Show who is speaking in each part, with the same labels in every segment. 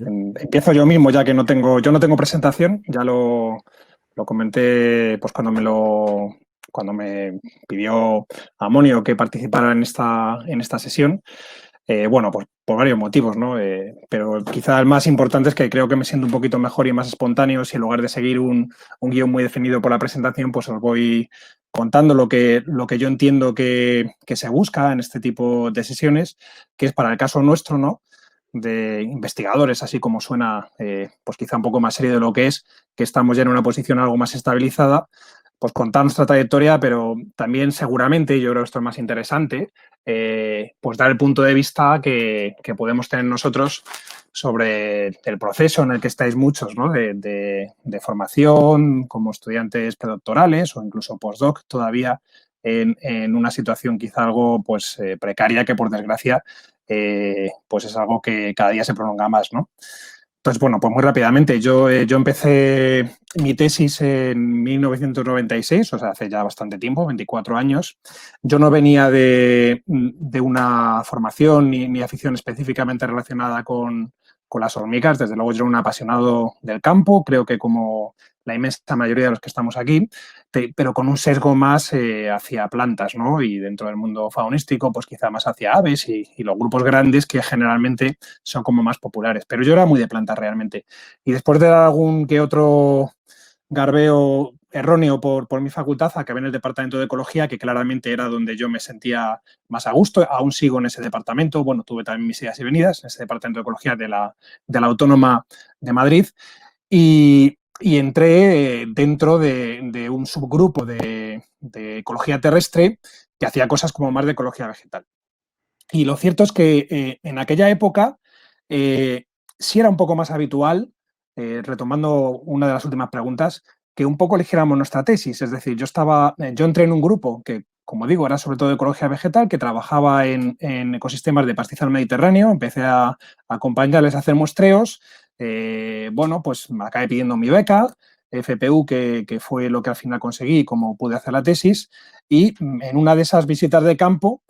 Speaker 1: Empiezo yo mismo, ya que yo no tengo presentación, ya lo comenté pues cuando me pidió Amonio que participara en esta sesión. Bueno, pues por varios motivos, ¿no? Pero quizá el más importante es que creo que me siento un poquito mejor y más espontáneo si en lugar de seguir un guión muy definido por la presentación, pues os voy contando lo que yo entiendo que se busca en este tipo de sesiones, que es para el caso nuestro, ¿no? De investigadores, así como suena, pues quizá un poco más serio de lo que estamos ya en una posición algo más estabilizada, pues contar nuestra trayectoria, pero también seguramente, yo creo que esto es más interesante, pues dar el punto de vista que podemos tener nosotros sobre el proceso en el que estáis muchos, ¿no? De formación como estudiantes predoctorales o incluso postdoc todavía en una situación quizá algo pues, precaria que por desgracia pues es algo que cada día se prolonga más, ¿no? Entonces, bueno, pues muy rápidamente, yo empecé mi tesis en 1996, o sea, hace ya bastante tiempo, 24 años. Yo no venía de una formación ni afición específicamente relacionada con las hormigas. Desde luego, yo era un apasionado del campo, creo que como la inmensa mayoría de los que estamos aquí, pero con un sesgo más hacia plantas, ¿no? Y dentro del mundo faunístico, pues quizá más hacia aves y los grupos grandes que generalmente son como más populares. Pero yo era muy de plantas realmente. Y después de dar algún que otro garbeo erróneo por mi facultad, acabé en el departamento de ecología, que claramente era donde yo me sentía más a gusto. Aún sigo en ese departamento. Bueno, tuve también mis idas y venidas en ese departamento de ecología de la Autónoma de Madrid. Y entré dentro de un subgrupo de ecología terrestre que hacía cosas como más de ecología vegetal. Y lo cierto es que en aquella época sí era un poco más habitual, retomando una de las últimas preguntas, que un poco eligiéramos nuestra tesis. Es decir, yo entré en un grupo que, como digo, era sobre todo de ecología vegetal, que trabajaba en ecosistemas de pastizal mediterráneo. Empecé a acompañarles a hacer muestreos. Bueno, pues me acabé pidiendo mi beca, FPU, que fue lo que al final conseguí, como pude hacer la tesis. Y en una de esas visitas de campo,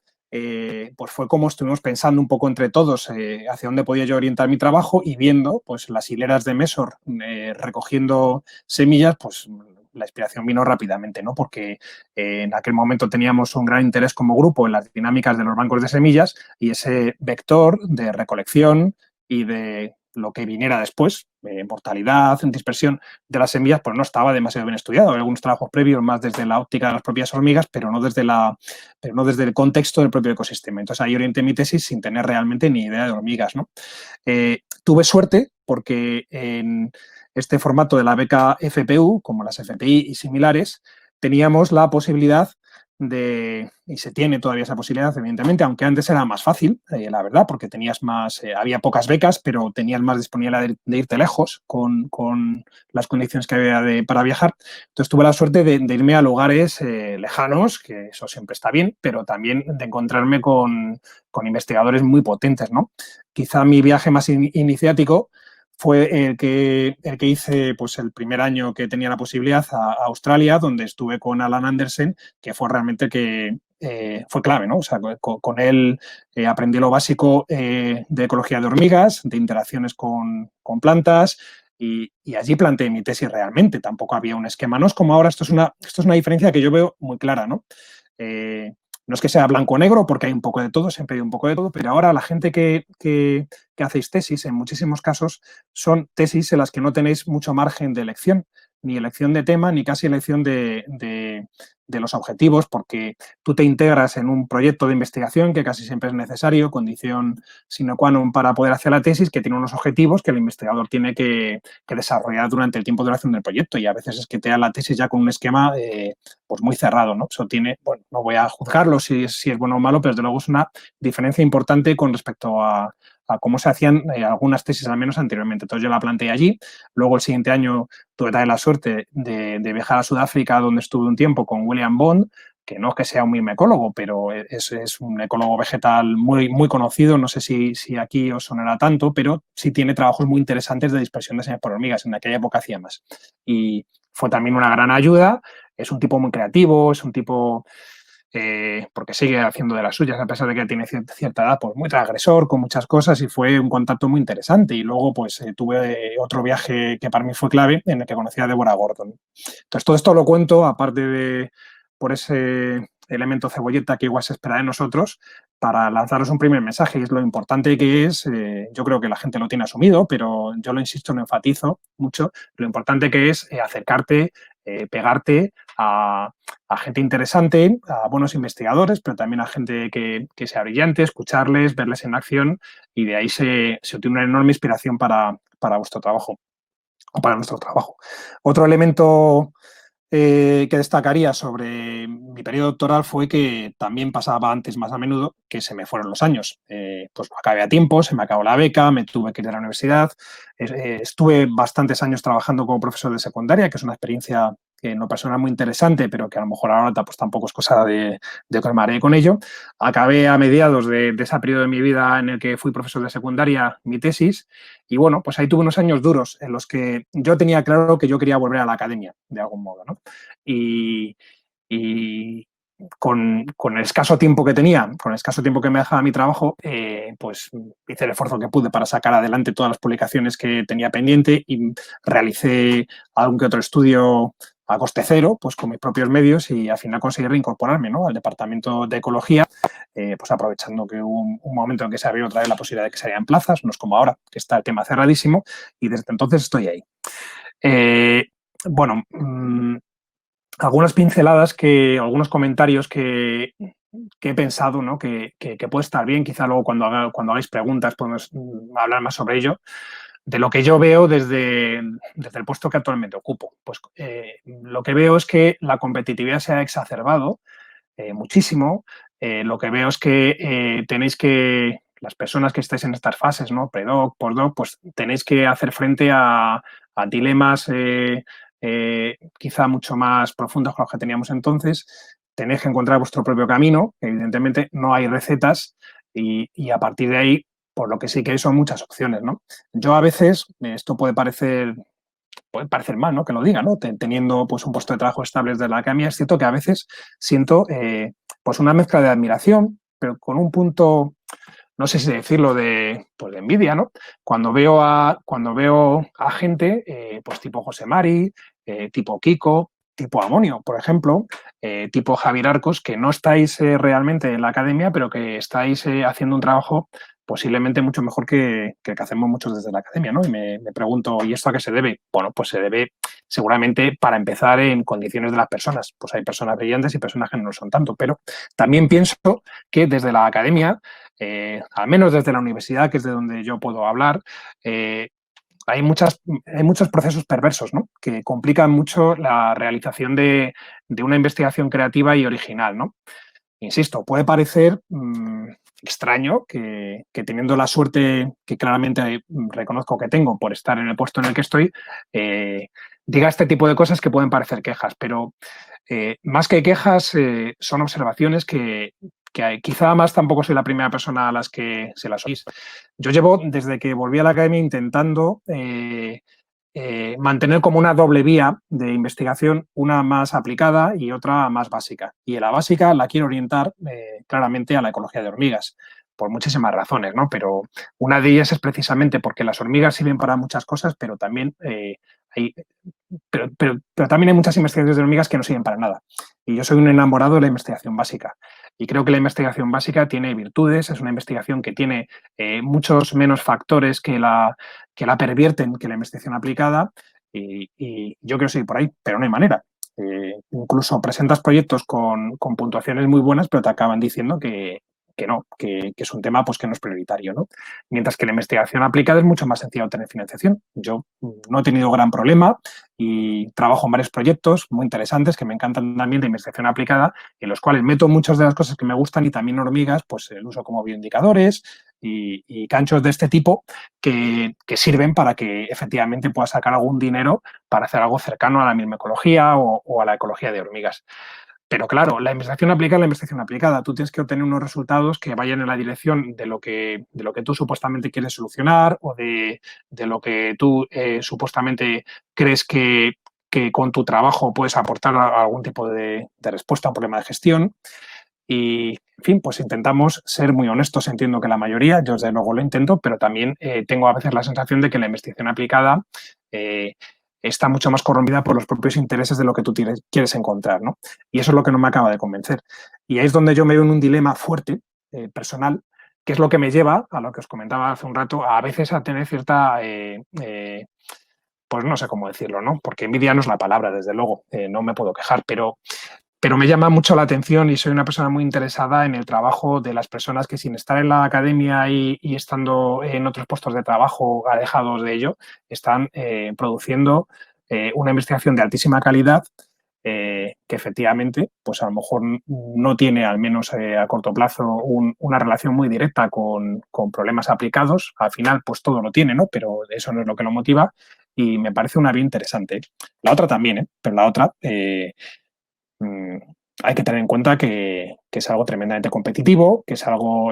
Speaker 1: pues fue como estuvimos pensando un poco entre todos hacia dónde podía yo orientar mi trabajo y viendo pues las hileras de Mesor recogiendo semillas, pues la inspiración vino rápidamente, ¿no? Porque en aquel momento teníamos un gran interés como grupo en las dinámicas de los bancos de semillas y ese vector de recolección y de lo que viniera después, mortalidad, dispersión de las semillas, pues no estaba demasiado bien estudiado. Hay algunos trabajos previos más desde la óptica de las propias hormigas, pero no desde el contexto del propio ecosistema. Entonces ahí orienté mi tesis sin tener realmente ni idea de hormigas, ¿no? Tuve suerte porque en este formato de la beca FPU, como las FPI y similares, teníamos la posibilidad y se tiene todavía esa posibilidad, evidentemente, aunque antes era más fácil, la verdad, porque había pocas becas, pero tenías más disponibilidad de irte lejos con las condiciones que había para viajar. Entonces tuve la suerte de irme a lugares lejanos, que eso siempre está bien, pero también de encontrarme con investigadores muy potentes, ¿no? Quizá mi viaje más iniciático fue el que hice pues, el primer año que tenía la posibilidad a Australia, donde estuve con Alan Andersen, que fue realmente que fue clave, ¿no? O sea, con él aprendí lo básico de ecología de hormigas, de interacciones con plantas, y allí planteé mi tesis realmente. Tampoco había un esquema. No es como ahora, esto es una diferencia que yo veo muy clara, ¿no? No es que sea blanco o negro, porque hay un poco de todo, siempre hay un poco de todo, pero ahora la gente que hacéis tesis, en muchísimos casos, son tesis en las que no tenéis mucho margen de elección, ni elección de tema, ni casi elección de los objetivos, porque tú te integras en un proyecto de investigación que casi siempre es necesario, condición sine qua non para poder hacer la tesis, que tiene unos objetivos que el investigador tiene que desarrollar durante el tiempo de duración del proyecto, y a veces es que te da la tesis ya con un esquema pues muy cerrado, ¿no? Eso tiene, bueno, no voy a juzgarlo si es bueno o malo, pero desde luego es una diferencia importante con respecto a cómo se hacían algunas tesis, al menos anteriormente. Entonces yo la planteé allí. Luego el siguiente año tuve también la suerte de viajar a Sudáfrica, donde estuve un tiempo con William Bond, que no es que sea un mimecólogo, pero es un ecólogo vegetal muy conocido. No sé si aquí os sonará tanto, pero sí tiene trabajos muy interesantes de dispersión de semillas por hormigas. En aquella época hacía más. Y fue también una gran ayuda. Es un tipo muy creativo, es un tipo porque sigue haciendo de las suyas, a pesar de que tiene cierta edad, pues muy transgresor, con muchas cosas, y fue un contacto muy interesante. Y luego, pues tuve otro viaje que para mí fue clave, en el que conocí a Deborah Gordon. Entonces, todo esto lo cuento, aparte de por ese elemento cebolleta que igual se espera de nosotros, para lanzaros un primer mensaje, y es lo importante que es, yo creo que la gente lo tiene asumido, pero yo lo insisto, lo enfatizo mucho, lo importante que es acercarte, pegarte a gente interesante, a buenos investigadores, pero también a gente que sea brillante, escucharles, verles en acción, y de ahí se obtiene una enorme inspiración para vuestro trabajo o para nuestro trabajo. Otro elemento que destacaría sobre mi periodo doctoral fue que también pasaba antes más a menudo que se me fueron los años. Pues lo acabé a tiempo, se me acabó la beca, me tuve que ir a la universidad. Estuve bastantes años trabajando como profesor de secundaria, que es una experiencia que en lo personal muy interesante, pero que a lo mejor ahora pues, tampoco es cosa de que me haré con ello. Acabé a mediados de ese periodo de mi vida en el que fui profesor de secundaria mi tesis, y bueno, pues ahí tuve unos años duros en los que yo tenía claro que yo quería volver a la academia, de algún modo, ¿no? Y, y con el escaso tiempo que tenía, con el escaso tiempo que me dejaba mi trabajo, pues hice el esfuerzo que pude para sacar adelante todas las publicaciones que tenía pendiente, y realicé algún que otro estudio a coste cero, pues con mis propios medios, y al final conseguí reincorporarme, ¿no?, al departamento de ecología, pues aprovechando que hubo un momento en que se abrió otra vez la posibilidad de que se harían plazas, no es como ahora, que está el tema cerradísimo, y desde entonces estoy ahí. Bueno, algunas pinceladas, algunos comentarios que he pensado, ¿no?, que puede estar bien. Quizá luego cuando hagáis preguntas podemos hablar más sobre ello. De lo que yo veo desde el puesto que actualmente ocupo. Pues lo que veo es que la competitividad se ha exacerbado muchísimo. Lo que veo es que las personas que estáis en estas fases, ¿no?, predoc, postdoc, pues tenéis que hacer frente a dilemas quizá mucho más profundos que los que teníamos entonces. Tenéis que encontrar vuestro propio camino. Evidentemente no hay recetas, y a partir de ahí, por lo que sí que hay son muchas opciones, ¿no? Yo a veces, esto puede parecer mal, ¿no?, que lo diga, ¿no?, teniendo pues un puesto de trabajo estable desde la academia, es cierto que a veces siento pues una mezcla de admiración, pero con un punto, no sé si decirlo, pues de envidia, ¿no? Cuando veo a gente, pues tipo José Mari, tipo Kiko, tipo Amonio, por ejemplo, tipo Javier Arcos, que no estáis realmente en la academia, pero que estáis haciendo un trabajo posiblemente mucho mejor que el que hacemos muchos desde la academia, ¿no? Y me pregunto, ¿y esto a qué se debe? Bueno, pues se debe seguramente, para empezar, en condiciones de las personas. Pues hay personas brillantes y personas que no lo son tanto, pero también pienso que desde la academia, al menos desde la universidad, que es de donde yo puedo hablar, hay muchos procesos perversos, ¿no?, que complican mucho la realización de una investigación creativa y original, ¿no? Insisto, puede parecer extraño que teniendo la suerte que claramente reconozco que tengo por estar en el puesto en el que estoy, diga este tipo de cosas que pueden parecer quejas, pero más que quejas, son observaciones que hay. Quizá más tampoco soy la primera persona a las que se las oís. Yo llevo, desde que volví a la academia, intentando mantener como una doble vía de investigación, una más aplicada y otra más básica. Y en la básica la quiero orientar claramente a la ecología de hormigas, por muchísimas razones, ¿no? Pero una de ellas es precisamente porque las hormigas sirven para muchas cosas, pero también hay pero también hay muchas investigaciones de hormigas que no sirven para nada. Y yo soy un enamorado de la investigación básica. Y creo que la investigación básica tiene virtudes, es una investigación que tiene muchos menos factores que la pervierten que la investigación aplicada, y yo quiero seguir por ahí, pero no hay manera. Incluso presentas proyectos con puntuaciones muy buenas, pero te acaban diciendo que no, que es un tema pues, que no es prioritario, ¿no? Mientras que la investigación aplicada es mucho más sencillo obtener financiación. Yo no he tenido gran problema y trabajo en varios proyectos muy interesantes que me encantan también de investigación aplicada, en los cuales meto muchas de las cosas que me gustan, y también hormigas, pues el uso como bioindicadores y ganchos de este tipo que sirven para que efectivamente pueda sacar algún dinero para hacer algo cercano a la misma ecología o a la ecología de hormigas. Pero claro, la investigación aplicada es la investigación aplicada. Tú tienes que obtener unos resultados que vayan en la dirección de lo que tú supuestamente quieres solucionar, o de lo que tú supuestamente crees que con tu trabajo puedes aportar algún tipo de respuesta a un problema de gestión. Y, en fin, pues intentamos ser muy honestos. Entiendo que la mayoría, yo desde luego lo intento, pero también tengo a veces la sensación de que la investigación aplicada está mucho más corrompida por los propios intereses de lo que tú quieres encontrar, ¿no? Y eso es lo que no me acaba de convencer. Y ahí es donde yo me veo en un dilema fuerte, personal, que es lo que me lleva, a lo que os comentaba hace un rato, a veces a tener cierta pues no sé cómo decirlo, ¿no? Porque envidia no es la palabra, desde luego, no me puedo quejar, pero me llama mucho la atención y soy una persona muy interesada en el trabajo de las personas que sin estar en la academia y estando en otros puestos de trabajo alejados de ello, están produciendo una investigación de altísima calidad que efectivamente, pues a lo mejor no tiene, al menos a corto plazo, una relación muy directa con problemas aplicados. Al final, pues todo lo tiene, ¿no? Pero eso no es lo que lo motiva y me parece una vía interesante. La otra también, pero la otra hay que tener en cuenta que es algo tremendamente competitivo, que es algo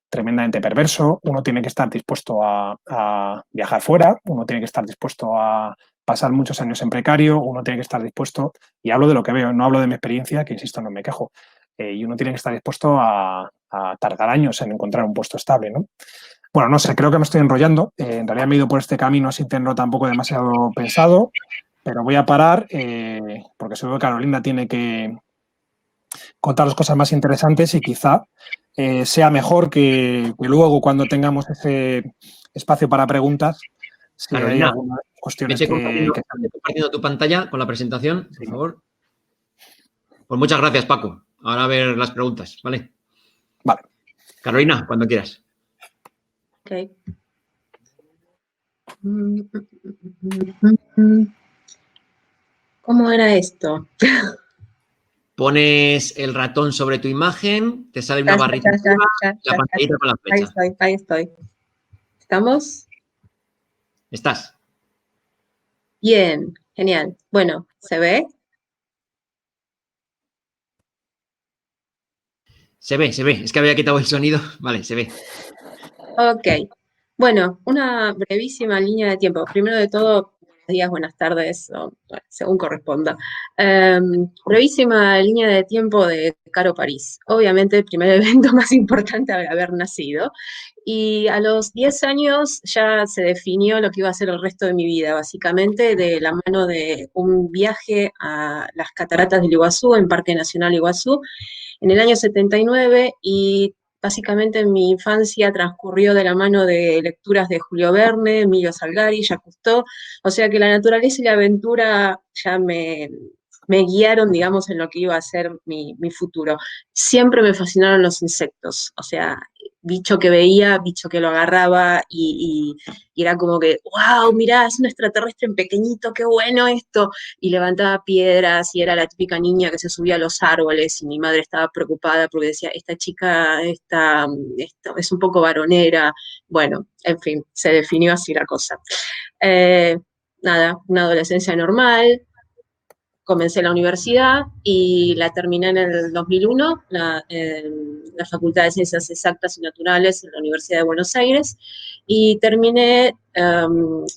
Speaker 1: tremendamente perverso. Uno tiene que estar dispuesto a viajar fuera, uno tiene que estar dispuesto a pasar muchos años en precario, uno tiene que estar dispuesto, y hablo de lo que veo, no hablo de mi experiencia, que insisto, no me quejo, y uno tiene que estar dispuesto a tardar años en encontrar un puesto estable, ¿no? Bueno, no sé, creo que me estoy enrollando. En realidad me he ido por este camino sin tenerlo tampoco demasiado pensado, pero voy a parar porque seguro que Carolina tiene que contaros cosas más interesantes y quizá sea mejor que luego cuando tengamos ese espacio para preguntas, si hay
Speaker 2: Carolina,
Speaker 1: algunas cuestiones
Speaker 2: vete compartiendo,
Speaker 1: que...
Speaker 2: vete compartiendo tu pantalla con la presentación, por
Speaker 1: Sí.
Speaker 2: favor. Pues muchas gracias, Paco. Ahora a ver las preguntas, ¿vale?
Speaker 1: Vale.
Speaker 2: Carolina, cuando quieras.
Speaker 3: Ok. ¿Cómo era esto?
Speaker 2: Pones el ratón sobre tu imagen, te sale una barrita arriba, la pantallita con la flecha.
Speaker 3: Ahí estoy. ¿Estamos?
Speaker 2: ¿Estás?
Speaker 3: Bien, genial. Bueno, ¿se ve?
Speaker 2: Se ve, se ve. Es que había quitado el sonido. Vale, se ve.
Speaker 3: Ok. Bueno, una brevísima línea de tiempo. Primero de todo, buenos días, buenas tardes, o, bueno, según corresponda. Brevísima línea de tiempo de Caro París. Obviamente, el primer evento más importante al haber nacido. Y a los 10 años ya se definió lo que iba a ser el resto de mi vida, básicamente de la mano de un viaje a las cataratas del Iguazú, en Parque Nacional Iguazú, en el año 79, y básicamente mi infancia transcurrió de la mano de lecturas de Julio Verne, Emilio Salgari, Jacques Cousteau, o sea que la naturaleza y la aventura ya me guiaron, digamos, en lo que iba a ser mi futuro. Siempre me fascinaron los insectos, o sea, bicho que veía, bicho que lo agarraba y era como que, wow, mirá, es un extraterrestre en pequeñito, qué bueno esto, y levantaba piedras y era la típica niña que se subía a los árboles y mi madre estaba preocupada porque decía, esta chica es un poco varonera. Bueno, en fin, se definió así la cosa. Nada, una adolescencia normal, comencé la universidad y la terminé en el 2001, la Facultad de Ciencias Exactas y Naturales en la Universidad de Buenos Aires, y terminé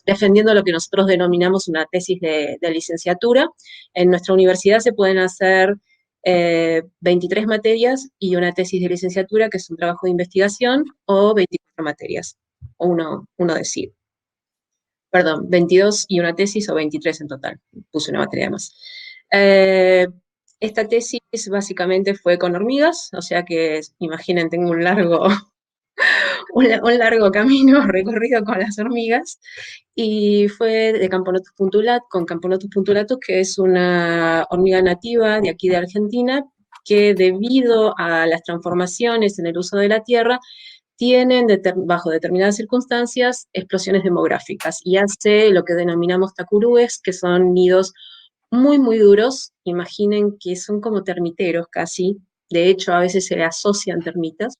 Speaker 3: defendiendo lo que nosotros denominamos una tesis de licenciatura. En nuestra universidad se pueden hacer 23 materias y una tesis de licenciatura, que es un trabajo de investigación, o 24 materias, o uno decide. Perdón, 22 y una tesis, o 23 en total, puse una materia más. Esta tesis básicamente fue con hormigas, o sea que imaginen, tengo un largo, un largo camino recorrido con las hormigas, y fue de Camponotus punculatus, con Camponotus punculatus, que es una hormiga nativa de aquí de Argentina, que debido a las transformaciones en el uso de la tierra, tienen bajo determinadas circunstancias explosiones demográficas y hace lo que denominamos tacurúes, que son nidos muy, muy duros. Imaginen que son como termiteros casi. De hecho, a veces se le asocian termitas.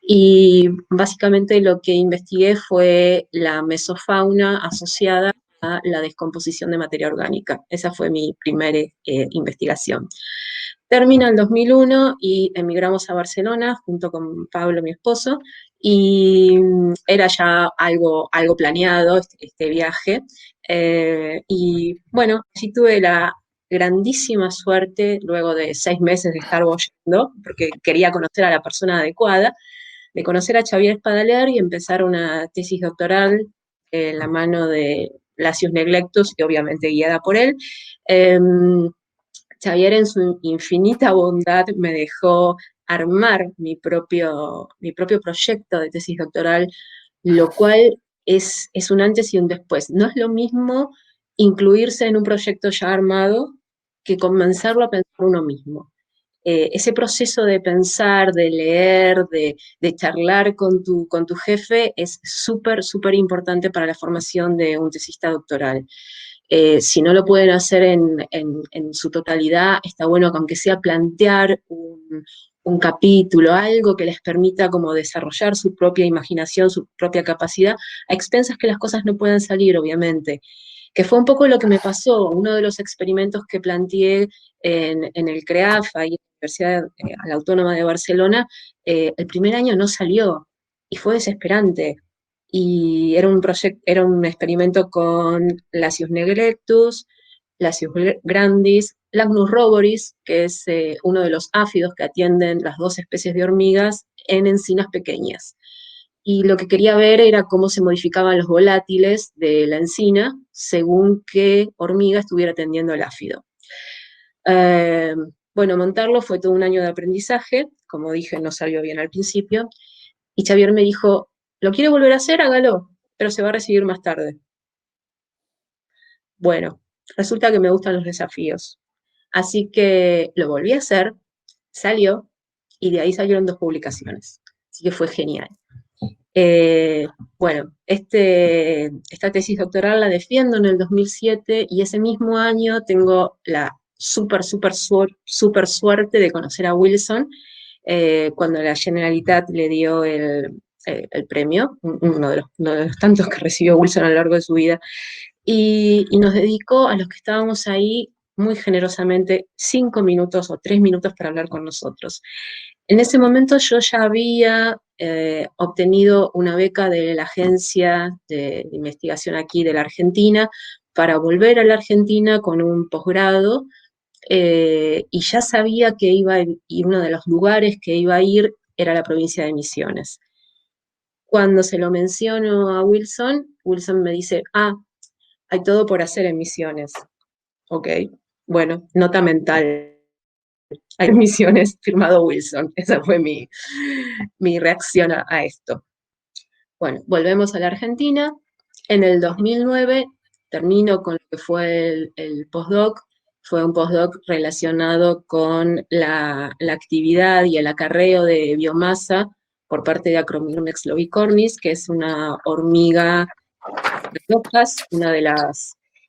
Speaker 3: Y básicamente lo que investigué fue la mesofauna asociada a la descomposición de materia orgánica. Esa fue mi primera investigación. Termina el 2001 y emigramos a Barcelona junto con Pablo, mi esposo, y era ya algo planeado este viaje. Y bueno, allí tuve la grandísima suerte, luego de 6 meses de estar boyando, porque quería conocer a la persona adecuada, de conocer a Xavier Espadaler y empezar una tesis doctoral en la mano de Lasius Neglectus, y obviamente guiada por él. Xavier, en su infinita bondad, me dejó armar mi propio proyecto de tesis doctoral, lo cual es un antes y un después. No es lo mismo incluirse en un proyecto ya armado que comenzarlo a pensar uno mismo. Ese proceso de pensar, de leer, de charlar con tu jefe es súper, súper importante para la formación de un tesista doctoral. Si no lo pueden hacer en su totalidad, está bueno que aunque sea plantear un capítulo, algo que les permita como desarrollar su propia imaginación, su propia capacidad, a expensas que las cosas no puedan salir, obviamente. Que fue un poco lo que me pasó, uno de los experimentos que planteé en el CREAF, ahí en la Universidad a la Autónoma de Barcelona, el primer año no salió y fue desesperante. Y era un experimento con Lasius neglectus, Lasius grandis, Lagnus roboris, que es uno de los áfidos que atienden las 2 especies de hormigas en encinas pequeñas. Y lo que quería ver era cómo se modificaban los volátiles de la encina según qué hormiga estuviera atendiendo el áfido. Bueno, montarlo fue todo un año de aprendizaje, como dije, no salió bien al principio, y Xavier me dijo, ¿lo quiere volver a hacer? Hágalo, pero se va a recibir más tarde. Bueno, resulta que me gustan los desafíos, así que lo volví a hacer, salió, y de ahí salieron 2 publicaciones, así que fue genial. Bueno, esta tesis doctoral la defiendo en el 2007 y ese mismo año tengo la súper suerte de conocer a Wilson cuando la Generalitat le dio el premio, uno de los tantos que recibió Wilson a lo largo de su vida, y nos dedicó a los que estábamos ahí muy generosamente 5 minutos o 3 minutos para hablar con nosotros. En ese momento yo ya había obtenido una beca de la agencia de investigación aquí de la Argentina para volver a la Argentina con un posgrado y ya sabía que iba y uno de los lugares que iba a ir era la provincia de Misiones. Cuando se lo menciono a Wilson, Wilson me dice, hay todo por hacer en Misiones. Ok, bueno, nota mental. Hay Misiones, firmado Wilson. Esa fue mi reacción a esto. Bueno, volvemos a la Argentina. En el 2009 termino con lo que fue el postdoc. Fue un postdoc relacionado con la actividad y el acarreo de biomasa por parte de Acromyrmex lobicornis, que es una hormiga de hojas,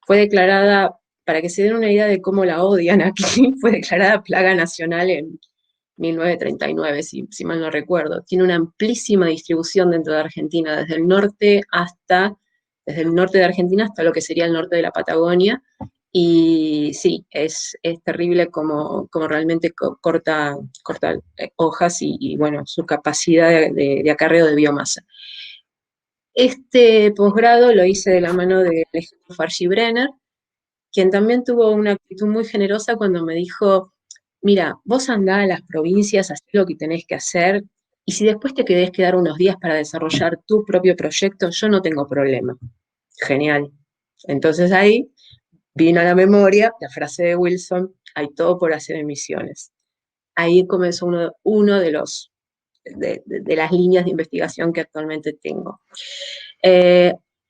Speaker 3: fue declarada, para que se den una idea de cómo la odian aquí, fue declarada plaga nacional en 1939, si mal no recuerdo. Tiene una amplísima distribución dentro de Argentina, desde el norte de Argentina hasta lo que sería el norte de la Patagonia, y sí, es terrible como realmente corta hojas y, bueno, su capacidad de acarreo de biomasa. Este posgrado lo hice de la mano de Alejandro Fargi-Brenner, quien también tuvo una actitud muy generosa cuando me dijo, mira, vos andá a las provincias, hacé lo que tenés que hacer, y si después te querés quedar unos días para desarrollar tu propio proyecto, yo no tengo problema. Genial. Entonces ahí vino a la memoria la frase de Wilson, hay todo por hacer en Misiones. Ahí comenzó uno de las líneas de investigación que actualmente tengo.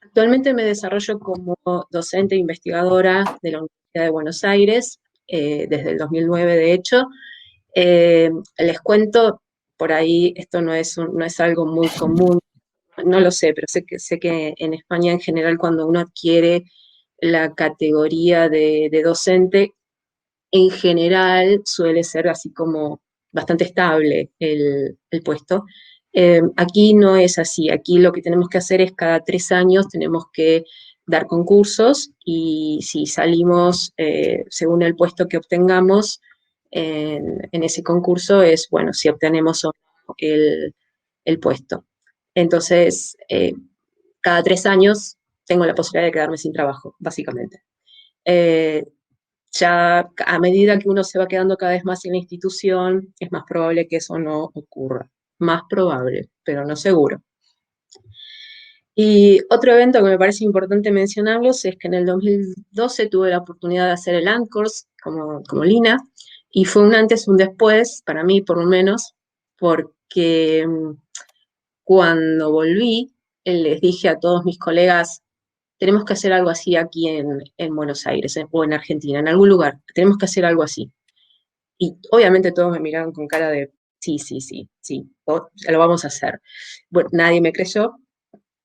Speaker 3: Actualmente me desarrollo como docente e investigadora de la Universidad de Buenos Aires, desde el 2009 de hecho. Les cuento, por ahí esto no es algo muy común, no lo sé, pero sé que en España en general cuando uno adquiere la categoría de docente, en general suele ser así como bastante estable el puesto. Aquí no es así, aquí lo que tenemos que hacer es cada 3 años tenemos que dar concursos y si salimos según el puesto que obtengamos en ese concurso es, bueno, si obtenemos o no el puesto. Entonces, cada 3 años tengo la posibilidad de quedarme sin trabajo, básicamente. ya a medida que uno se va quedando cada vez más en la institución, es más probable que eso no ocurra. Más probable, pero no seguro. Y otro evento que me parece importante mencionarlos es que en el 2012 tuve la oportunidad de hacer el ANCORS como Lina, y fue un antes y un después, para mí por lo menos, porque cuando volví, les dije a todos mis colegas, tenemos que hacer algo así aquí en Buenos Aires o en Argentina, en algún lugar, tenemos que hacer algo así. Y obviamente todos me miraron con cara de, sí, lo vamos a hacer. Bueno, nadie me creyó.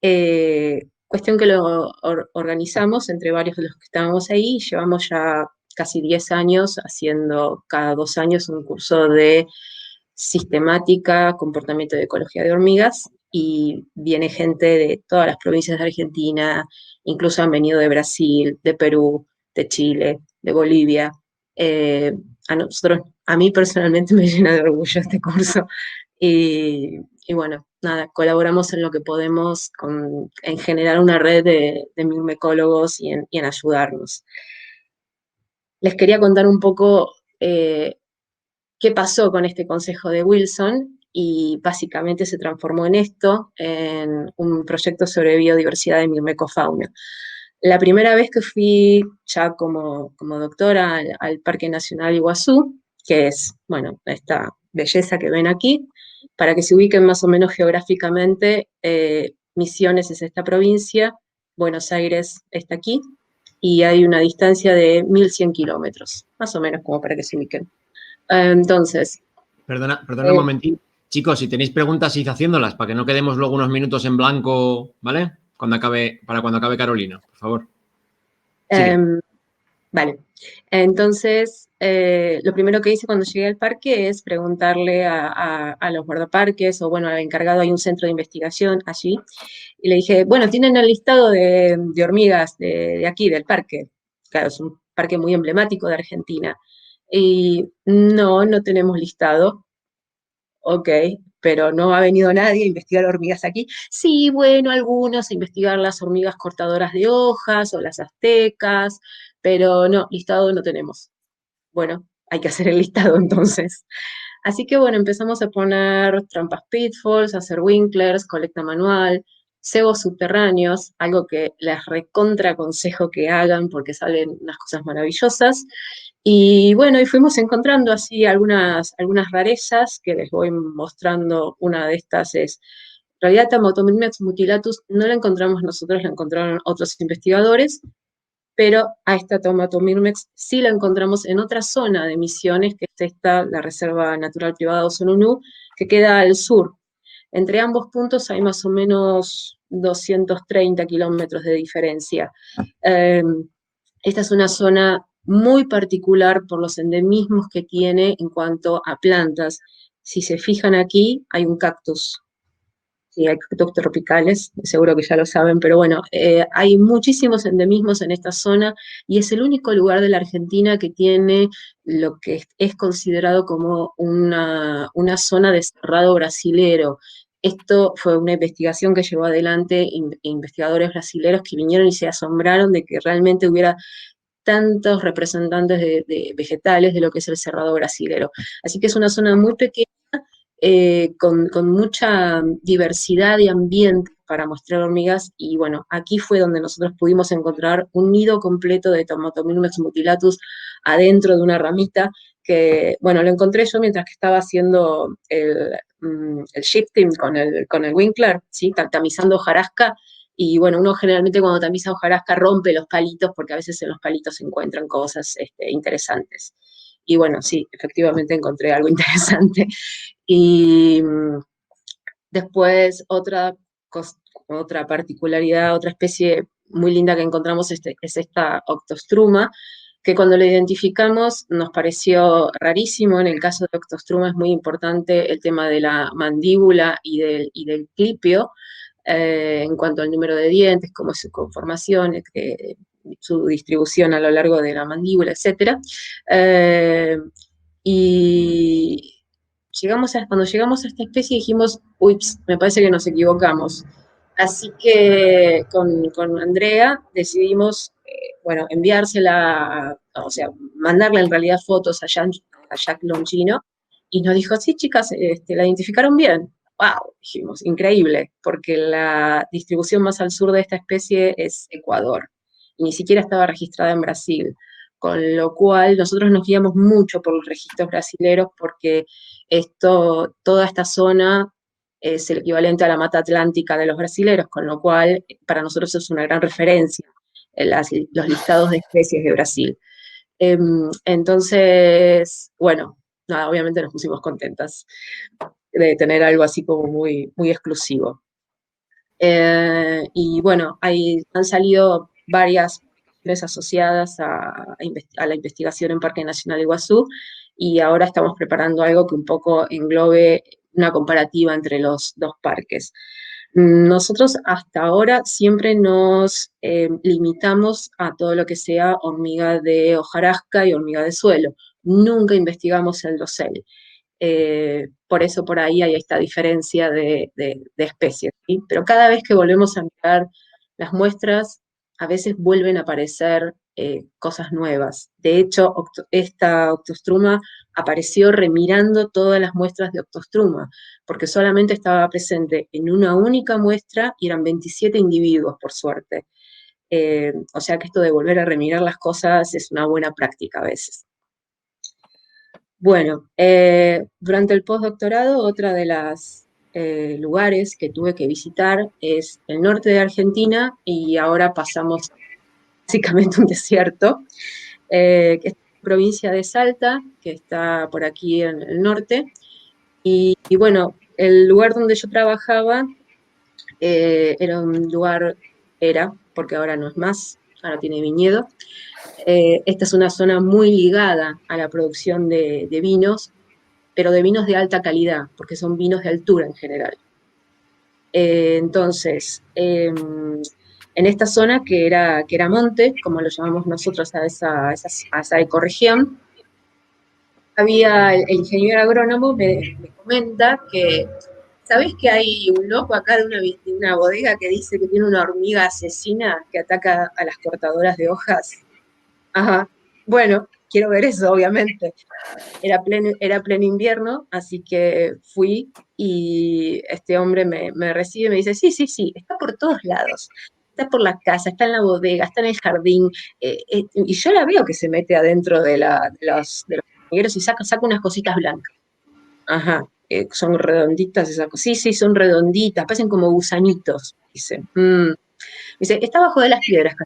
Speaker 3: Cuestión que lo organizamos entre varios de los que estábamos ahí, llevamos ya casi 10 años haciendo cada 2 años un curso de sistemática, comportamiento de ecología de hormigas, y viene gente de todas las provincias de Argentina, incluso han venido de Brasil, de Perú, de Chile, de Bolivia. A mí personalmente me llena de orgullo este curso. Y bueno, nada, colaboramos en lo que podemos en generar una red de micólogos y en ayudarnos. Les quería contar un poco qué pasó con este consejo de Wilson, y básicamente se transformó en esto, en un proyecto sobre biodiversidad de mirmecofauna. La primera vez que fui ya como doctora al Parque Nacional Iguazú, que es, bueno, esta belleza que ven aquí, para que se ubiquen más o menos geográficamente, Misiones es esta provincia, Buenos Aires está aquí, y hay una distancia de 1.100 kilómetros, más o menos como para que se ubiquen. Entonces.
Speaker 2: Perdona un momentín. Chicos, si tenéis preguntas, id haciéndolas para que no quedemos luego unos minutos en blanco, ¿vale? Cuando acabe Carolina, por favor.
Speaker 3: Vale. Entonces, lo primero que hice cuando llegué al parque es preguntarle a los guardaparques, o bueno, al encargado, hay un centro de investigación allí, y le dije, bueno, ¿tienen el listado de hormigas de aquí, del parque? Claro, es un parque muy emblemático de Argentina. Y no tenemos listado. Ok, pero no ha venido nadie a investigar hormigas aquí. Sí, bueno, algunos a investigar las hormigas cortadoras de hojas o las aztecas, pero no, listado no tenemos. Bueno, hay que hacer el listado entonces. Así que bueno, empezamos a poner trampas pitfalls, hacer winklers, colecta manual, cebos subterráneos, algo que les recontra aconsejo que hagan porque salen unas cosas maravillosas. Y bueno, y fuimos encontrando así algunas rarezas que les voy mostrando. Una de estas es, en realidad, Tamatomyrmex mutilatus no la encontramos nosotros, la encontraron otros investigadores, pero a esta Tamatomyrmex sí la encontramos en otra zona de Misiones, que es esta, la Reserva Natural Privada Osornunú, que queda al sur. Entre ambos puntos hay más o menos 230 kilómetros de diferencia. Esta es una zona muy particular por los endemismos que tiene en cuanto a plantas. Si se fijan aquí, hay un cactus. Sí, hay cactus tropicales, seguro que ya lo saben, pero bueno, hay muchísimos endemismos en esta zona, y es el único lugar de la Argentina que tiene lo que es considerado como una zona de cerrado brasilero. Esto fue una investigación que llevó adelante investigadores brasileños que vinieron y se asombraron de que realmente hubiera tantos representantes de vegetales de lo que es el cerrado brasilero. Así que es una zona muy pequeña, con mucha diversidad de ambiente para mostrar hormigas, y bueno, aquí fue donde nosotros pudimos encontrar un nido completo de Tamatomyrmex mutilatus adentro de una ramita, que, bueno, lo encontré yo mientras que estaba haciendo el shifting con el Winkler, ¿sí? Tamizando hojarasca. Y bueno, uno generalmente cuando tamiza hojarasca rompe los palitos, porque a veces en los palitos se encuentran cosas interesantes. Y bueno, sí, efectivamente encontré algo interesante. Y después otra particularidad, otra especie muy linda que encontramos es esta Octostruma, que cuando la identificamos nos pareció rarísimo. En el caso de Octostruma es muy importante el tema de la mandíbula y del clipio, en cuanto al número de dientes, cómo es su conformación, su distribución a lo largo de la mandíbula, etc. Y cuando llegamos a esta especie dijimos, ups, me parece que nos equivocamos. Así que con Andrea decidimos bueno, enviársela, o sea, mandarle en realidad fotos a Jack Longino, y nos dijo, sí, chicas, la identificaron bien. ¡Wow! Dijimos, increíble, porque la distribución más al sur de esta especie es Ecuador, y ni siquiera estaba registrada en Brasil, con lo cual nosotros nos guiamos mucho por los registros brasileros, porque toda esta zona es el equivalente a la mata atlántica de los brasileros, con lo cual para nosotros es una gran referencia los listados de especies de Brasil. Entonces, bueno, nada, obviamente nos pusimos contentas de tener algo así como muy, muy exclusivo. Y bueno, han salido varias asociadas a la investigación en Parque Nacional Iguazú, y ahora estamos preparando algo que un poco englobe una comparativa entre los dos parques. Nosotros hasta ahora siempre nos limitamos a todo lo que sea hormiga de hojarasca y hormiga de suelo. Nunca investigamos el dosel. Por eso por ahí hay esta diferencia de especies, ¿sí? Pero cada vez que volvemos a mirar las muestras, a veces vuelven a aparecer cosas nuevas. De hecho, esta Octostruma apareció remirando todas las muestras de Octostruma, porque solamente estaba presente en una única muestra y eran 27 individuos, por suerte. O sea que esto de volver a remirar las cosas es una buena práctica a veces. Bueno, durante el postdoctorado, otra de las lugares que tuve que visitar es el norte de Argentina, y ahora pasamos básicamente un desierto, que es la provincia de Salta, que está por aquí en el norte. Y bueno, el lugar donde yo trabajaba era un lugar, porque ahora no es más, ahora tiene viñedo. Esta es una zona muy ligada a la producción de vinos, pero de vinos de alta calidad, porque son vinos de altura en general. Entonces, en esta zona que era monte, como lo llamamos nosotros a esa ecorregión, había el ingeniero agrónomo me comenta que, ¿sabés que hay un loco acá de una bodega que dice que tiene una hormiga asesina que ataca a las cortadoras de hojas? Ajá, bueno, quiero ver eso, obviamente. Era pleno invierno, así que fui, y este hombre me recibe y me dice, sí, sí, sí, está por todos lados. Está por la casa, está en la bodega, está en el jardín, y yo la veo que se mete adentro de los hormigueros y saca unas cositas blancas. Ajá, son redonditas esas cosas. Sí, sí, son redonditas, parecen como gusanitos, dice. Dice, está abajo de las piedras.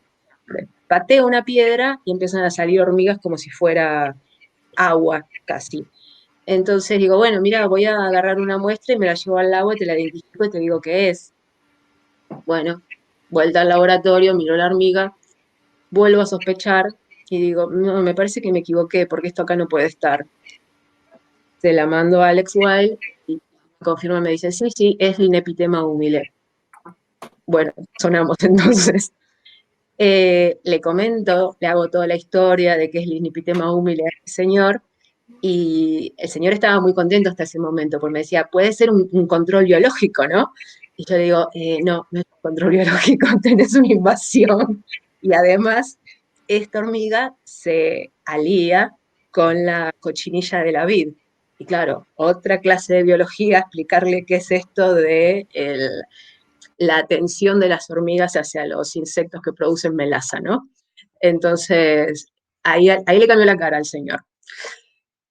Speaker 3: Pateo una piedra y empiezan a salir hormigas como si fuera agua, casi. Entonces digo, bueno, mira, voy a agarrar una muestra y me la llevo al agua y te la identifico y te digo qué es. Bueno, vuelta al laboratorio, miro la hormiga, vuelvo a sospechar y digo, no, me parece que me equivoqué porque esto acá no puede estar. Se la mando a Alex Wild y confirma, me dice, sí, sí, es Linepitema humile. Bueno, sonamos entonces. Le comento, le hago toda la historia de que es Linepitema humile a este señor, y el señor estaba muy contento hasta ese momento, porque me decía, puede ser un control biológico, ¿no? Y yo digo, no, no es un control biológico, tenés una invasión. Y además, esta hormiga se alía con la cochinilla de la vid. Y claro, otra clase de biología, explicarle qué es esto de la atención de las hormigas hacia los insectos que producen melaza, ¿no? Entonces, ahí le cambió la cara al señor.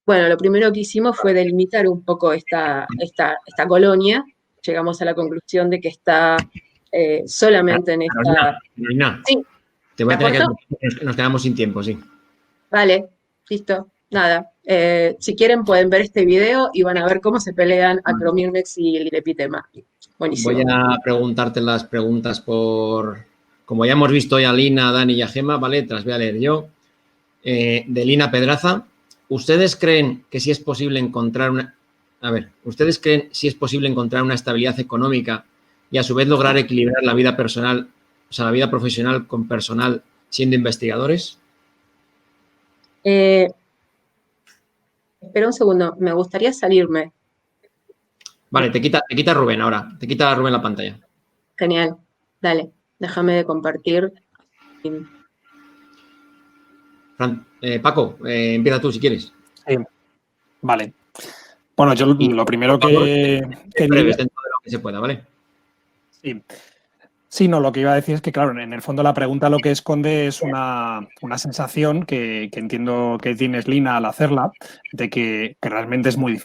Speaker 3: Bueno, lo primero que hicimos fue delimitar un poco esta colonia. Llegamos a la conclusión de que está solamente en esta...
Speaker 2: Carolina,
Speaker 3: Sí,
Speaker 2: te voy a tener
Speaker 3: corto?
Speaker 2: que... Nos quedamos sin tiempo, sí.
Speaker 3: Vale, listo, nada. Si quieren pueden ver este video y van a ver cómo se pelean Acromyrmex y el Linepitema. Buenísimo.
Speaker 2: Voy a preguntarte las preguntas por... Como ya hemos visto hoy a Lina, a Dani y a Gemma, ¿vale? Te las voy a leer yo. De Lina Pedraza. ¿Ustedes creen que sí es posible encontrar una... A ver, ¿ustedes creen si es posible encontrar una estabilidad económica y a su vez lograr equilibrar la vida personal, o sea, la vida profesional con personal siendo investigadores?
Speaker 3: Espera un segundo, me gustaría salirme.
Speaker 2: Vale, te quita Rubén ahora. Te quita Rubén la pantalla.
Speaker 3: Genial, dale, déjame de compartir.
Speaker 2: Paco, empieza tú si quieres.
Speaker 1: Sí, vale. Bueno, yo lo primero
Speaker 2: Por favor,
Speaker 1: que
Speaker 2: breves
Speaker 1: diría...
Speaker 2: dentro de lo que se pueda, ¿vale?
Speaker 1: Sí. Sí, no, lo que iba a decir es que, claro, en el fondo la pregunta lo que esconde es una sensación que entiendo que tienes, Lina, al hacerla, de que realmente es muy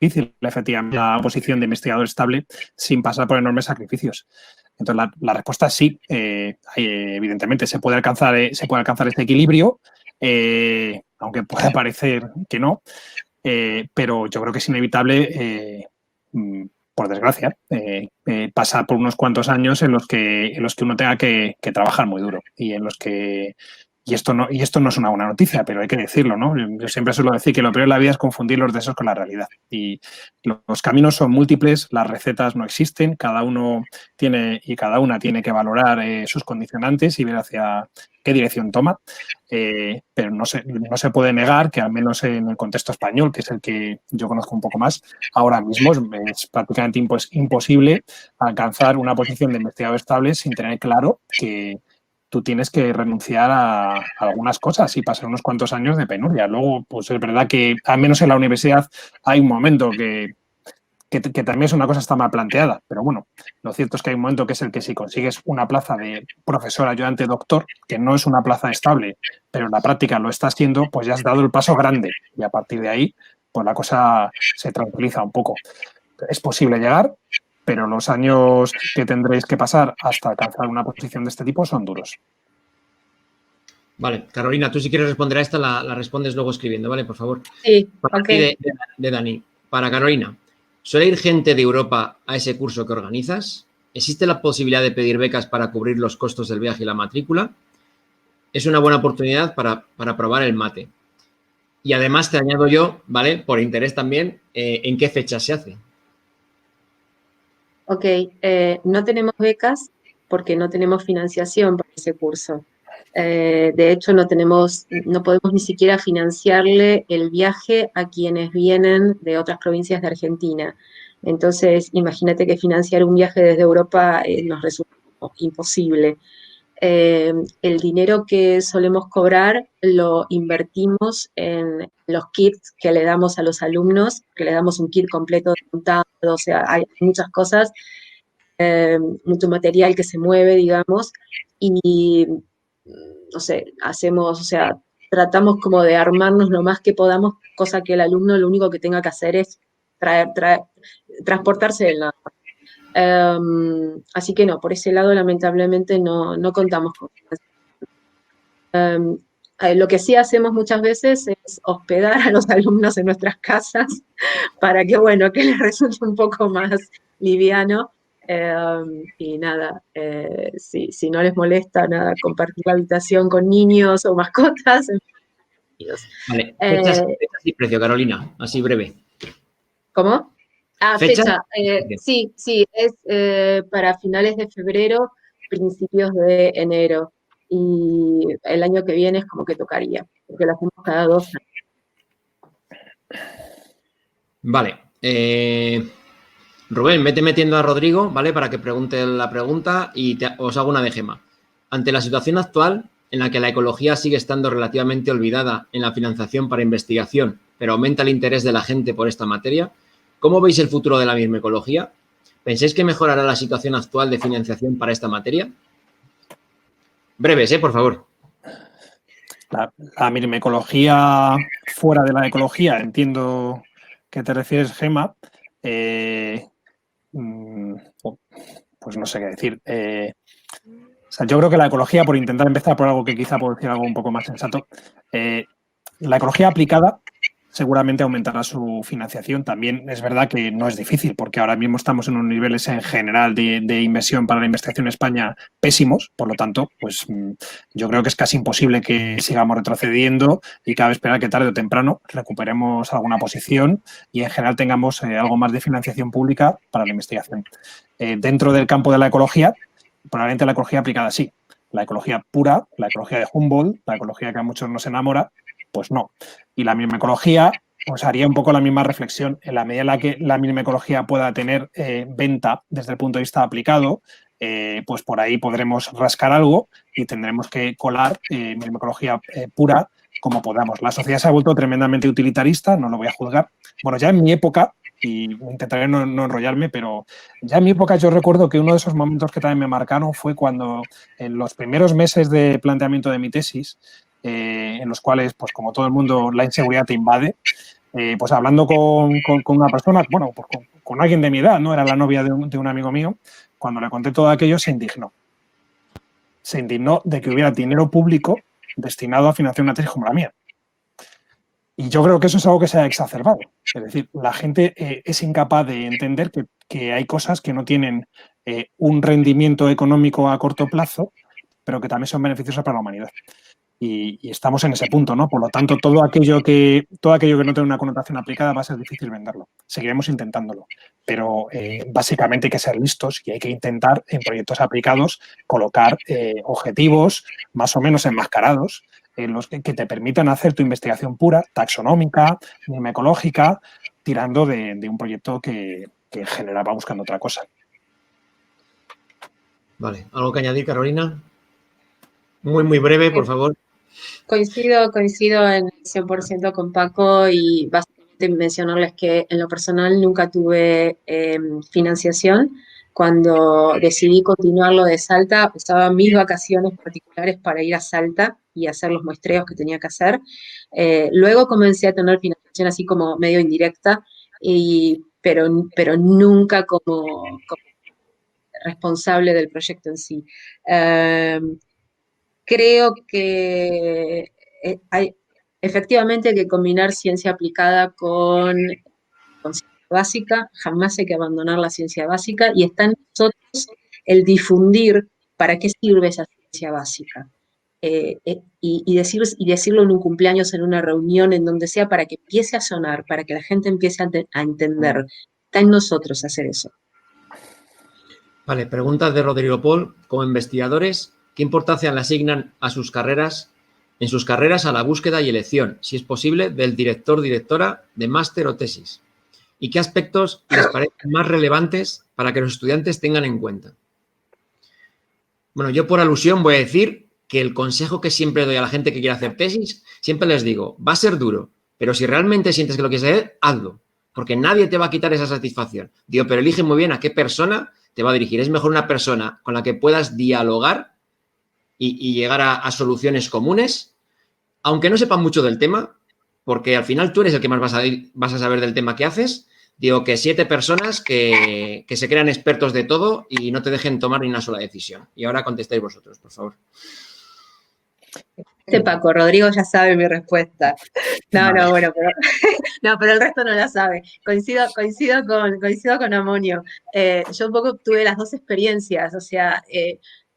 Speaker 1: difícil, efectivamente, la posición de investigador estable sin pasar por enormes sacrificios. Entonces, la respuesta es sí. Evidentemente, se puede alcanzar este equilibrio, aunque pueda parecer que no, pero yo creo que es inevitable, por desgracia, pasar por unos cuantos años en los que uno tenga que trabajar muy duro y en los que... Y esto no es una buena noticia, pero hay que decirlo, ¿no? Yo siempre suelo decir que lo peor de la vida es confundir los deseos con la realidad. Y los caminos son múltiples, las recetas no existen, cada uno tiene y cada una tiene que valorar sus condicionantes y ver hacia qué dirección toma. Pero no se puede negar que, al menos en el contexto español, que es el que yo conozco un poco más, ahora mismo es prácticamente imposible alcanzar una posición de investigador estable sin tener claro que tú tienes que renunciar a algunas cosas y pasar unos cuantos años de penuria. Luego, pues es verdad que, al menos en la universidad, hay un momento que también es una cosa está mal planteada, pero bueno, lo cierto es que hay un momento que es el que, si consigues una plaza de profesor ayudante doctor, que no es una plaza estable, pero en la práctica lo estás haciendo, pues ya has dado el paso grande y a partir de ahí, pues la cosa se tranquiliza un poco. Es posible llegar, pero los años que tendréis que pasar hasta alcanzar una posición de este tipo son duros.
Speaker 2: Vale, Carolina, tú si quieres responder a esta, la respondes luego escribiendo, ¿vale? Por favor.
Speaker 3: Sí,
Speaker 2: ok. De Dani. Para Carolina, ¿suele ir gente de Europa a ese curso que organizas? ¿Existe la posibilidad de pedir becas para cubrir los costos del viaje y la matrícula? Es una buena oportunidad para probar el mate. Y además te añado yo, ¿vale? Por interés también, ¿en qué fecha se hace?
Speaker 3: Ok, no tenemos becas porque no tenemos financiación para ese curso. De hecho, no podemos ni siquiera financiarle el viaje a quienes vienen de otras provincias de Argentina. Entonces, imagínate que financiar un viaje desde Europa nos resulta imposible. El dinero que solemos cobrar lo invertimos en los kits que le damos a los alumnos, que le damos un kit completo montado, o sea, hay muchas cosas, mucho material que se mueve, digamos, y no sé, tratamos como de armarnos lo más que podamos, cosa que el alumno lo único que tenga que hacer es transportarse del nada. Así que no, por ese lado lamentablemente no contamos con lo que sí hacemos muchas veces es hospedar a los alumnos en nuestras casas para que, bueno, que les resulte un poco más liviano. Y nada, si no les molesta nada compartir la habitación con niños o mascotas.
Speaker 2: Vale, fechas y precio, Carolina, así breve.
Speaker 3: ¿Cómo?
Speaker 2: ¿Fecha?
Speaker 3: Sí, es para finales de febrero, principios de enero. Y el año que viene es como que tocaría, porque lo hacemos cada 2 años.
Speaker 2: Vale. Rubén, vete metiendo a Rodrigo, ¿vale? Para que pregunte la pregunta y os hago una de Gema. Ante la situación actual, en la que la ecología sigue estando relativamente olvidada en la financiación para investigación, pero aumenta el interés de la gente por esta materia, ¿cómo veis el futuro de la microecología? ¿Pensáis que mejorará la situación actual de financiación para esta materia? Breves, por favor.
Speaker 1: La microecología fuera de la ecología, entiendo que te refieres, Gema. Pues no sé qué decir. Yo creo que la ecología, por intentar empezar por algo que quizá puedo decir algo un poco más sensato, la ecología aplicada seguramente aumentará su financiación. También es verdad que no es difícil, porque ahora mismo estamos en unos niveles en general de inversión para la investigación en España pésimos. Por lo tanto, pues yo creo que es casi imposible que sigamos retrocediendo y cabe esperar que tarde o temprano recuperemos alguna posición y en general tengamos algo más de financiación pública para la investigación. Dentro del campo de la ecología, probablemente la ecología aplicada sí. La ecología pura, la ecología de Humboldt, la ecología que a muchos nos enamora, pues no. Y la microecología, pues haría un poco la misma reflexión. En la medida en la que la microecología pueda tener venta desde el punto de vista aplicado, pues por ahí podremos rascar algo y tendremos que colar micología pura como podamos. La sociedad se ha vuelto tremendamente utilitarista, no lo voy a juzgar. Bueno, ya en mi época, y intentaré no enrollarme, pero ya en mi época yo recuerdo que uno de esos momentos que también me marcaron fue cuando en los primeros meses de planteamiento de mi tesis, en los cuales, pues como todo el mundo, la inseguridad te invade, pues hablando con una persona, bueno, pues con alguien de mi edad, ¿no? Era la novia de un amigo mío, cuando le conté todo aquello se indignó. Se indignó de que hubiera dinero público destinado a financiar una tesis como la mía. Y yo creo que eso es algo que se ha exacerbado. Es decir, la gente es incapaz de entender que hay cosas que no tienen un rendimiento económico a corto plazo, pero que también son beneficiosas para la humanidad. Y estamos en ese punto, ¿no? Por lo tanto, todo aquello que no tenga una connotación aplicada va a ser difícil venderlo. Seguiremos intentándolo. Pero básicamente hay que ser listos y hay que intentar en proyectos aplicados colocar objetivos más o menos enmascarados en los que te permitan hacer tu investigación pura, taxonómica, micológica, tirando de un proyecto que en general va buscando otra cosa.
Speaker 2: Vale, ¿algo que añadir, Carolina? Muy, muy breve, por favor.
Speaker 3: Coincido en el 100% con Paco y básicamente mencionarles que en lo personal nunca tuve financiación. Cuando decidí continuar lo de Salta, usaba mis vacaciones particulares para ir a Salta y hacer los muestreos que tenía que hacer. Luego comencé a tener financiación así como medio indirecta, pero nunca como responsable del proyecto en sí. Creo que hay efectivamente que combinar ciencia aplicada con ciencia básica, jamás hay que abandonar la ciencia básica y está en nosotros el difundir para qué sirve esa ciencia básica. Y decirlo en un cumpleaños, en una reunión, en donde sea, para que empiece a sonar, para que la gente empiece a entender. Está en nosotros hacer eso.
Speaker 2: Vale, preguntas de Rodrigo Paul. Como investigadores, ¿qué importancia le asignan a sus carreras, en sus carreras a la búsqueda y elección, si es posible, del director-directora de máster o tesis? ¿Y qué aspectos les parecen más relevantes para que los estudiantes tengan en cuenta? Bueno, yo por alusión voy a decir que el consejo que siempre doy a la gente que quiere hacer tesis, siempre les digo, va a ser duro, pero si realmente sientes que lo quieres hacer, hazlo, porque nadie te va a quitar esa satisfacción. Digo, pero elige muy bien a qué persona te va a dirigir. Es mejor una persona con la que puedas dialogar y llegar a soluciones comunes, aunque no sepan mucho del tema, porque al final tú eres el que más vas a saber del tema que haces. Digo que 7 personas que se crean expertos de todo y no te dejen tomar ni una sola decisión. Y ahora contestáis vosotros, por favor.
Speaker 3: Paco, Rodrigo ya sabe mi respuesta. Bueno, pero el resto no la sabe. Coincido con Amonio. Yo un poco tuve las dos experiencias, o sea,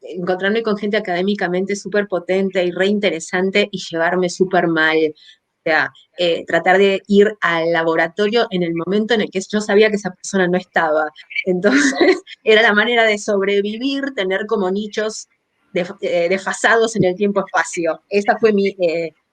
Speaker 3: encontrarme con gente académicamente súper potente y re interesante y llevarme súper mal. O sea, tratar de ir al laboratorio en el momento en el que yo sabía que esa persona no estaba. Entonces, era la manera de sobrevivir, tener como nichos desfasados en el tiempo-espacio. Esa fue mi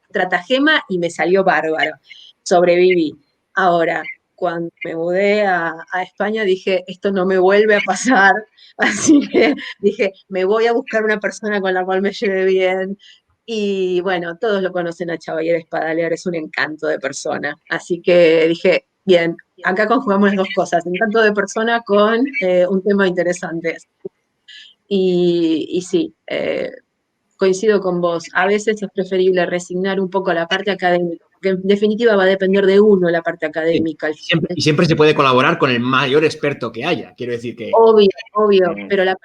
Speaker 3: estratagema y me salió bárbaro. Sobreviví. Ahora, cuando me mudé a España, dije, esto no me vuelve a pasar. Así que dije, me voy a buscar una persona con la cual me lleve bien. Y bueno, todos lo conocen a Chevalier Espadalear, es un encanto de persona. Así que dije, bien, acá conjugamos las dos cosas, encanto de persona con un tema interesante. Y sí, coincido con vos. A veces es preferible resignar un poco la parte académica, porque en definitiva va a depender de uno la parte académica.
Speaker 2: Sí, y siempre se puede colaborar con el mayor experto que haya. Quiero decir que...
Speaker 3: Obvio, pero la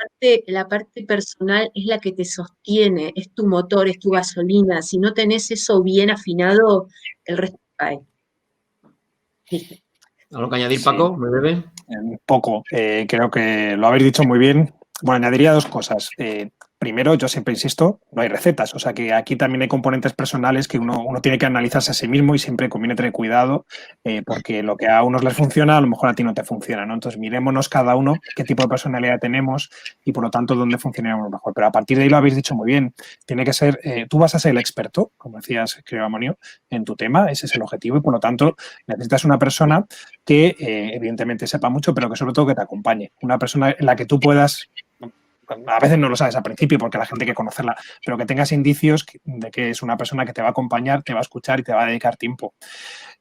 Speaker 3: parte personal es la que te sostiene, es tu motor, es tu gasolina. Si no tenés eso bien afinado, el resto cae. ¿Viste?
Speaker 2: ¿Algo que añadir, Paco? ¿Me bebe?
Speaker 1: Poco. Creo que lo habéis dicho muy bien. Bueno, añadiría 2 cosas. Primero, yo siempre insisto, no hay recetas. O sea que aquí también hay componentes personales que uno tiene que analizarse a sí mismo y siempre conviene tener cuidado porque lo que a unos les funciona, a lo mejor a ti no te funciona, ¿no? Entonces, mirémonos cada uno qué tipo de personalidad tenemos y, por lo tanto, dónde funcionamos mejor. Pero a partir de ahí lo habéis dicho muy bien. Tiene que ser, tú vas a ser el experto, como decías, creo, Amonio, en tu tema. Ese es el objetivo y, por lo tanto, necesitas una persona que, evidentemente, sepa mucho, pero que sobre todo que te acompañe. Una persona en la que tú puedas a veces no lo sabes al principio porque la gente hay que conocerla, pero que tengas indicios de que es una persona que te va a acompañar, te va a escuchar y te va a dedicar tiempo.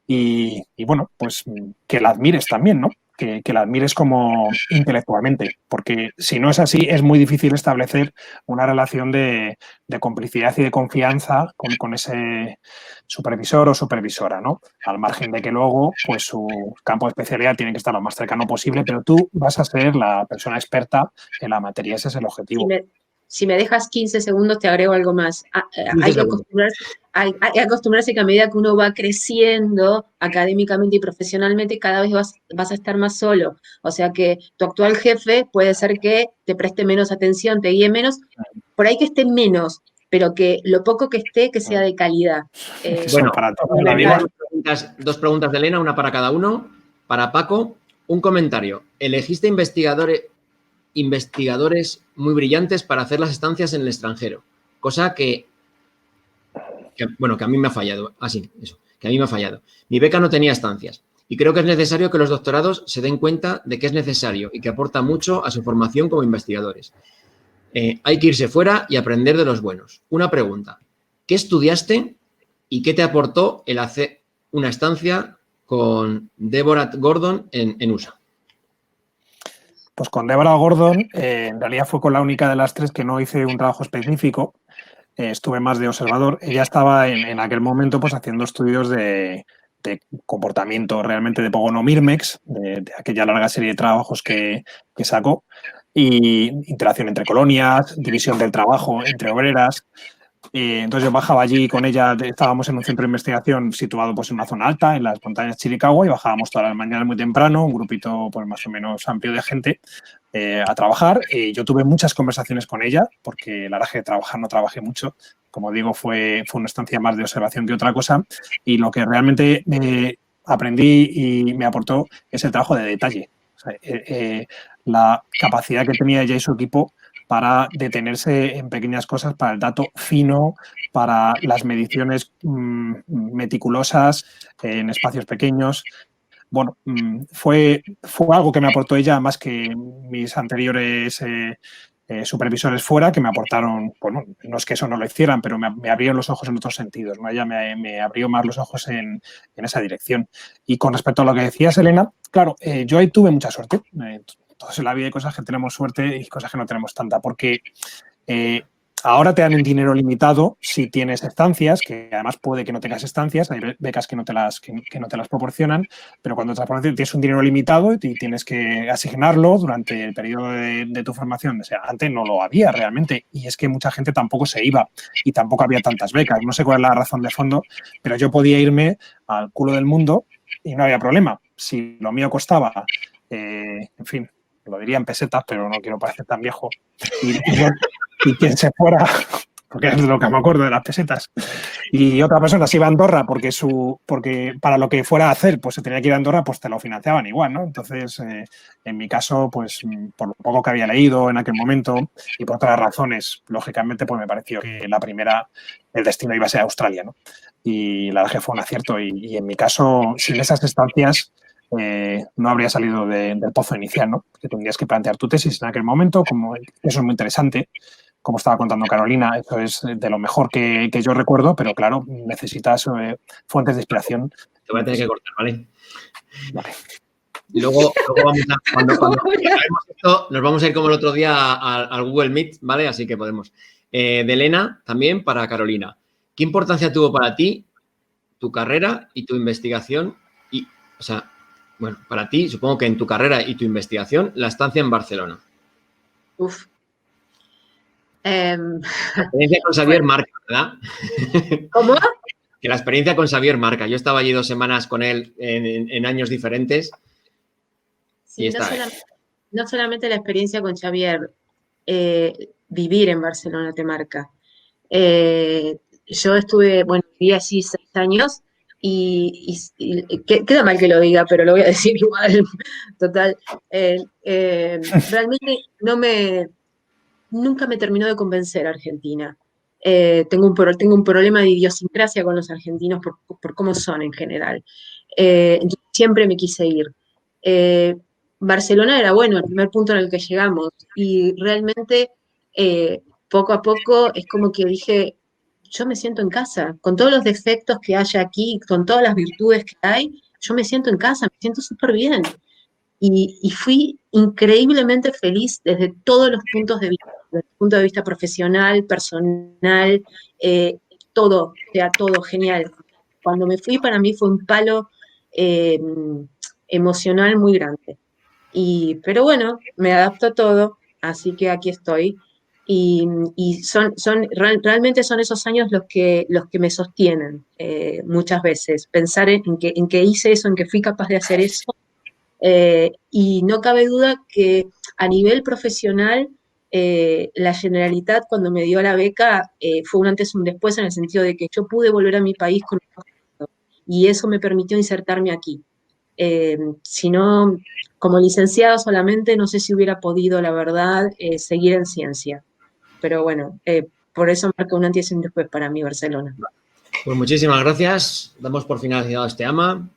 Speaker 1: Y bueno, pues que la admires también, ¿no? Que la admires como intelectualmente, porque si no es así, es muy difícil establecer una relación de complicidad y de confianza con ese supervisor o supervisora, ¿no? Al margen de que luego, pues su campo de especialidad tiene que estar lo más cercano posible, pero tú vas a ser la persona experta en la materia, ese es el objetivo.
Speaker 3: Si me dejas 15 segundos, te agrego algo más. Hay que
Speaker 2: segundos.
Speaker 3: hay que acostumbrarse que a medida que uno va creciendo académicamente y profesionalmente, cada vez vas a estar más solo. O sea que tu actual jefe puede ser que te preste menos atención, te guíe menos, por ahí que esté menos, pero que lo poco que esté, que sea de calidad.
Speaker 2: Bueno,
Speaker 1: para toda la vida.
Speaker 2: Dos preguntas de Elena, una para cada uno. Para Paco, un comentario. Elegiste investigadores muy brillantes para hacer las estancias en el extranjero, cosa que a mí me ha fallado. Que a mí me ha fallado. Mi beca no tenía estancias y creo que es necesario que los doctorados se den cuenta de que es necesario y que aporta mucho a su formación como investigadores. Hay que irse fuera y aprender de los buenos. Una pregunta. ¿Qué estudiaste y qué te aportó el hacer una estancia con Deborah Gordon en USA?
Speaker 1: Pues con Deborah Gordon, en realidad fue con la única de las tres que no hice un trabajo específico. Estuve más de observador. Ella estaba en aquel momento pues haciendo estudios de comportamiento realmente de Pogono-Mirmex, de aquella larga serie de trabajos que sacó, y interacción entre colonias, división del trabajo entre obreras. Entonces yo bajaba allí con ella, estábamos en un centro de investigación situado pues, en una zona alta, en las montañas Chiricahua, y bajábamos todas las mañanas muy temprano, un grupito pues, más o menos amplio de gente, a trabajar. Yo tuve muchas conversaciones con ella, porque la verdad es que trabajar no trabajé mucho. Como digo, fue una estancia más de observación que otra cosa, y lo que realmente aprendí y me aportó es el trabajo de detalle. O sea, la capacidad que tenía ella y su equipo para detenerse en pequeñas cosas, para el dato fino, para las mediciones meticulosas en espacios pequeños. Bueno, fue algo que me aportó ella más que mis anteriores supervisores fuera, que me aportaron, bueno, no es que eso no lo hicieran, pero me abrieron los ojos en otros sentidos, ¿no? Ella me abrió más los ojos en esa dirección. Y con respecto a lo que decías, Elena, claro, yo ahí tuve mucha suerte. Todos en la vida hay cosas que tenemos suerte y cosas que no tenemos tanta, porque ahora te dan un dinero limitado si tienes estancias, que además puede que no tengas estancias, hay becas que no te las proporcionan, pero cuando te las proporcionan tienes un dinero limitado y tienes que asignarlo durante el periodo de tu formación. O sea, antes no lo había realmente, y es que mucha gente tampoco se iba y tampoco había tantas becas. No sé cuál es la razón de fondo, pero yo podía irme al culo del mundo y no había problema. Si lo mío costaba, en fin, lo diría en pesetas, pero no quiero parecer tan viejo, y quien se fuera, porque es de lo que me acuerdo de las pesetas, y otra persona se iba a Andorra porque para lo que fuera a hacer, pues se tenía que ir a Andorra, pues te lo financiaban igual, ¿no? Entonces, en mi caso, pues por lo poco que había leído en aquel momento y por otras razones, lógicamente, pues me pareció que la primera, el destino iba a ser Australia, ¿no? Y la verdad que fue un acierto, y en mi caso, sin esas estancias, no habría salido del pozo inicial, ¿no? Que tendrías que plantear tu tesis en aquel momento, como eso es muy interesante. Como estaba contando Carolina, eso es de lo mejor que yo recuerdo, pero claro, necesitas fuentes de inspiración.
Speaker 2: Te voy a tener que cortar, ¿vale? Vale. Y luego vamos a, cuando acabemos esto, nos vamos a ir como el otro día al Google Meet, ¿vale? Así que podemos. De Elena, también para Carolina. ¿Qué importancia tuvo para ti tu carrera y tu investigación? Bueno, para ti, supongo que en tu carrera y tu investigación, la estancia en Barcelona.
Speaker 3: Uf.
Speaker 2: La experiencia con Xavier marca, ¿verdad?
Speaker 3: ¿Cómo?
Speaker 2: Que la experiencia con Xavier marca. Yo estaba allí 2 semanas con él en años diferentes.
Speaker 3: Sí, no solamente la experiencia con Xavier, vivir en Barcelona te marca. Yo viví allí 6 años y queda mal que lo diga, pero lo voy a decir igual. Total. Realmente nunca me terminó de convencer Argentina. Tengo un problema de idiosincrasia con los argentinos por cómo son en general. Entonces siempre me quise ir. Barcelona era el primer punto en el que llegamos, y realmente poco a poco es como que dije, yo me siento en casa, con todos los defectos que haya aquí, con todas las virtudes que hay, yo me siento en casa, me siento súper bien. Y fui increíblemente feliz desde todos los puntos de vista, desde el punto de vista profesional, personal, todo, o sea, todo genial. Cuando me fui, para mí fue un palo emocional muy grande. Pero bueno, me adapto a todo, así que aquí estoy. Y realmente son esos años los que me sostienen muchas veces. Pensar en que hice eso, en que fui capaz de hacer eso. Y no cabe duda que a nivel profesional, la Generalitat cuando me dio la beca fue un antes y un después en el sentido de que yo pude volver a mi país con y eso me permitió insertarme aquí. Si no, como licenciada solamente, no sé si hubiera podido, la verdad, seguir en ciencia. Pero bueno, por eso marca un antes y un después para mí Barcelona.
Speaker 2: Pues muchísimas gracias. Damos por finalizado este AMA.